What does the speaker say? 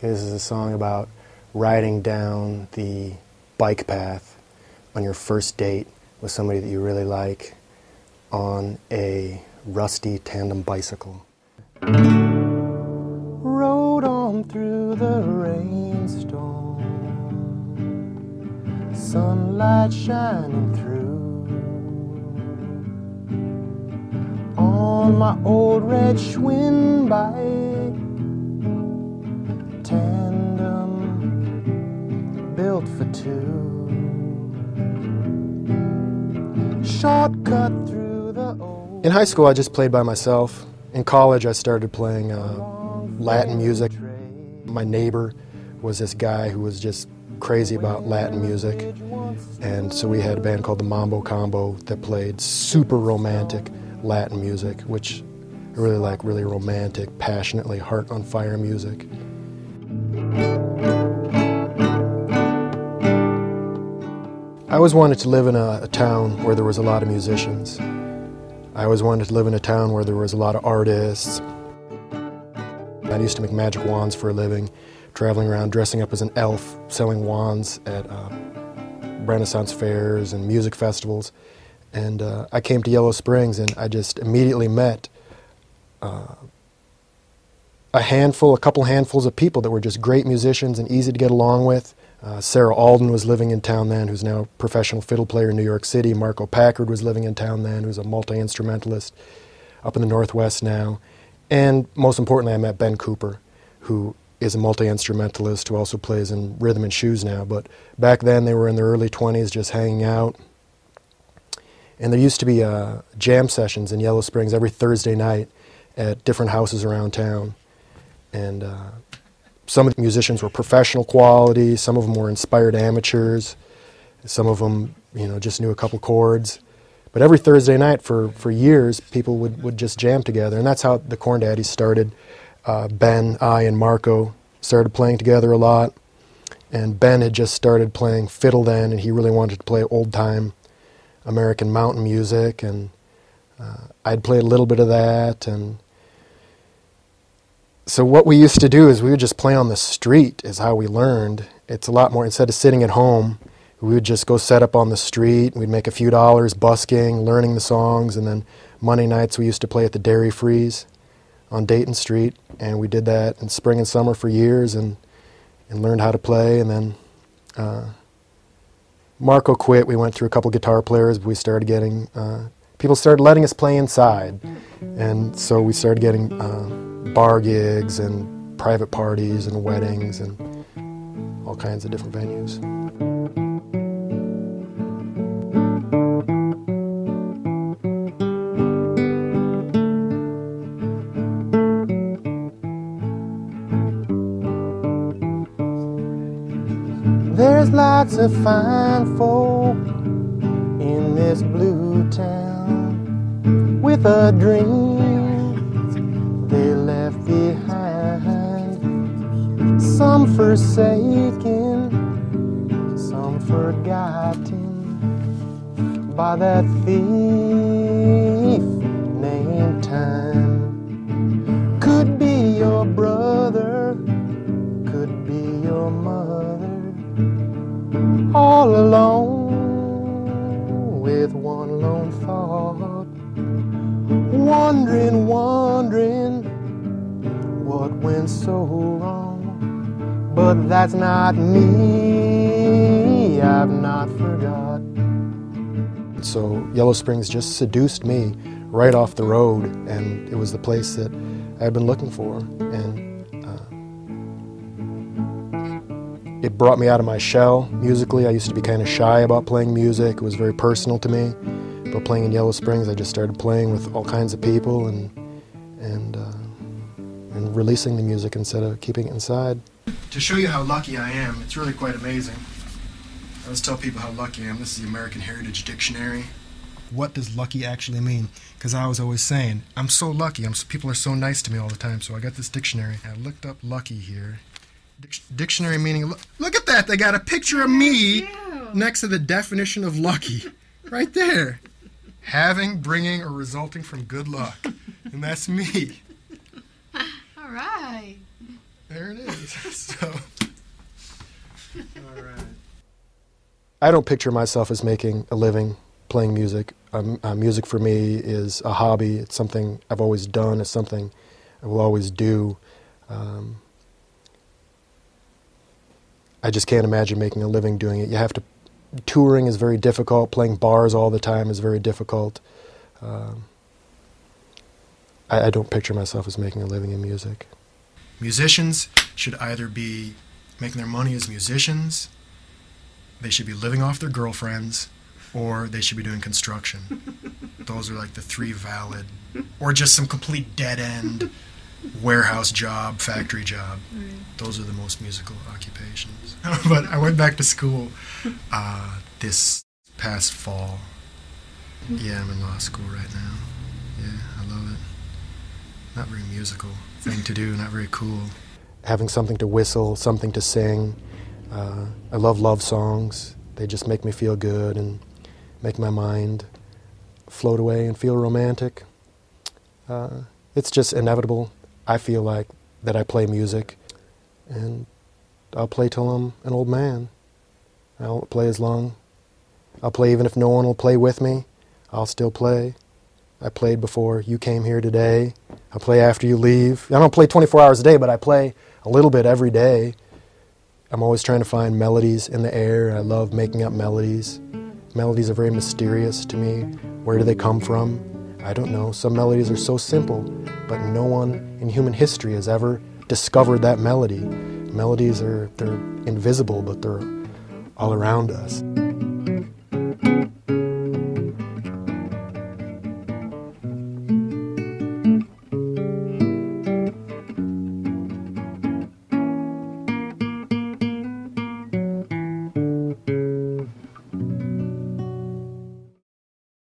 This is a song about riding down the bike path on your first date with somebody that you really like on a rusty tandem bicycle. Rode on through the rainstorm, sunlight shining through, on my old red Schwinn bike, tandem built for two, shortcut through the old... In high school I just played by myself. In college I started playing Latin music. My neighbor was this guy who was just crazy about Latin music, and so we had a band called the Mambo Combo that played super romantic Latin music, which I really like, really romantic, passionately heart on fire music. I always wanted to live in a town where there was a lot of musicians. I always wanted to live in a town where there was a lot of artists. I used to make magic wands for a living, traveling around dressing up as an elf, selling wands at Renaissance fairs and music festivals. And I came to Yellow Springs and I just immediately met a couple handfuls of people that were just great musicians and easy to get along with. Sarah Alden was living in town then, who's now a professional fiddle player in New York City. Marco Packard was living in town then, who's a multi-instrumentalist up in the Northwest now. And most importantly, I met Ben Cooper, who is a multi-instrumentalist who also plays in Rhythm and Shoes now. But back then, they were in their early 20s just hanging out. And there used to be jam sessions in Yellow Springs every Thursday night at different houses around town. And some of the musicians were professional quality, some of them were inspired amateurs, some of them, just knew a couple chords. But every Thursday night for years, people would just jam together, and that's how the Corn Daddies started. Ben, I, and Marco started playing together a lot, and Ben had just started playing fiddle then, and he really wanted to play old-time American mountain music, and I'd played a little bit of that, and so what we used to do is we would just play on the street is how we learned. It's a lot more, instead of sitting at home, we would just go set up on the street, we'd make a few dollars busking, learning the songs, and then Monday nights we used to play at the Dairy Freeze on Dayton Street, and we did that in spring and summer for years and learned how to play, and then Marco quit, we went through a couple guitar players, but we started getting, people started letting us play inside, and so we started getting bar gigs and private parties and weddings and all kinds of different venues. There's lots of fine folk in this blue town with a dream they left behind. Some forsaken, some forgotten by that thief named time. Could be your brother, could be your mother, all alone with one lone thought, wondering what went so wrong. But that's not me, I've not forgot. So Yellow Springs just seduced me right off the road, and it was the place that I'd been looking for, and it brought me out of my shell musically. I used to be kind of shy about playing music. It was very personal to me. But playing in Yellow Springs, I just started playing with all kinds of people and releasing the music instead of keeping it inside. To show you how lucky I am, it's really quite amazing. I always tell people how lucky I am. This is the American Heritage Dictionary. What does lucky actually mean? Because I was always saying, I'm so lucky. People are so nice to me all the time. So I got this dictionary. I looked up lucky here. Dictionary meaning, look at that, they got a picture of me next to the definition of lucky, right there. Having, bringing, or resulting from good luck. And that's me. All right. There it is. So, all right. I don't picture myself as making a living playing music. Music for me is a hobby. It's something I've always done. It's something I will always do. I just can't imagine making a living doing it. Touring is very difficult. Playing bars all the time is very difficult. I don't picture myself as making a living in music. Musicians should either be making their money as musicians, they should be living off their girlfriends, or they should be doing construction. Those are like the three valid, or just some complete dead-end warehouse job, factory job. Right. Those are the most musical occupations. But I went back to school this past fall. Yeah, I'm in law school right now. Yeah, I love it. Not very musical thing to do, not very cool. Having something to whistle, something to sing. I love songs. They just make me feel good and make my mind float away and feel romantic. It's just inevitable. I feel like that I play music, and I'll play till I'm an old man. I'll play I'll play even if no one will play with me. I'll still play. I played before you came here today. I'll play after you leave. I don't play 24 hours a day, but I play a little bit every day. I'm always trying to find melodies in the air. I love making up melodies. Melodies are very mysterious to me. Where do they come from? I don't know. Some melodies are so simple, but no one in human history has ever discovered that melody. Melodies they're invisible, but they're all around us.